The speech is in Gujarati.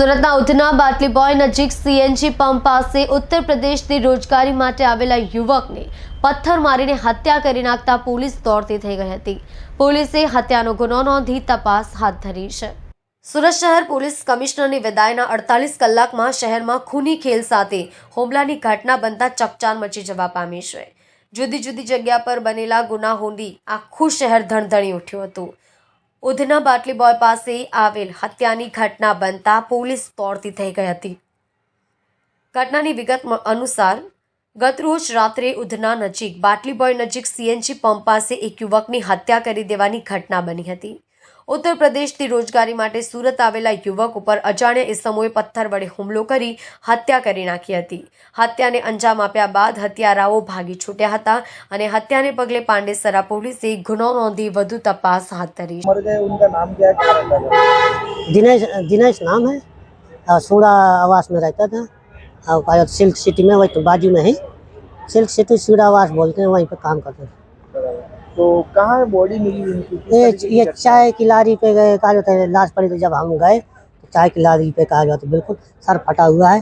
સુરતના ઉધના બાટલી બોય નજીક સીએનજી પંપ પાસે ઉત્તર પ્રદેશથી રોજગારી માટે આવેલા યુવકને પથ્થર મારીને હત્યા કરી નાખતા પોલીસ દોડતી થઈ ગઈ હતી। પોલીસે હત્યાનો ગુનો નોંધી તપાસ હાથ ધરી છે। સુરત શહેર પોલીસ કમિશનરની વિદાયના 48 કલાકમાં શહેરમાં ખૂની ખેલ સાથે હુમલાની ઘટના બનતા ચકચાર મચી જવા પામી છે। જુદી જુદી જગ્યા પર બનેલા ગુનાહોથી આખું શહેર ધણધણી ઉઠ્યું હતું। ઉધના બાટલી બોય પાસે આવેલ હત્યાની ઘટના બનતા પોલીસ દોડતી થઈ ગઈ હતી। ઘટનાની વિગત અનુસાર ગતરોજ રાત્રે ઉધના નજીક બાટલી બોય નજીક સીએનજી પંપ પાસે એક યુવકની હત્યા કરી દેવાની ઘટના બની હતી। ઉત્તર પ્રદેશથી રોજગારી માટે સુરત આવેલા યુવક ઉપર અજાણ્યા ઇસમોએ પથ્થર વડે હુમલો કરી હત્યા કરી નાખી હતી। હત્યાને અંજામ આપ્યા બાદ હત્યારાઓ ભાગી છૂટ્યા હતા અને હત્યાને પગલે પાંડેસરા પોલીસે गुनो नोंधी વધુ તપાસ હાથ ધરી। उनका नाम क्या है, क्या रहता है? दिनेश दिनेश नाम है। सूड़ा आवास में रहता था और सिल्क सिटी में, वही तो बाजू में ही सिल्क सिटी सूड़ा आवास बोलते हैं, वहीं पे काम करते थे। तो कहाँ बॉडी मिली उनकी? ये चाय की लारी पे गए, कहा जाता है लाश पड़ी, तो जब हम गए तो चाय की लारी पे कहा जाता है बिल्कुल सर फटा हुआ है।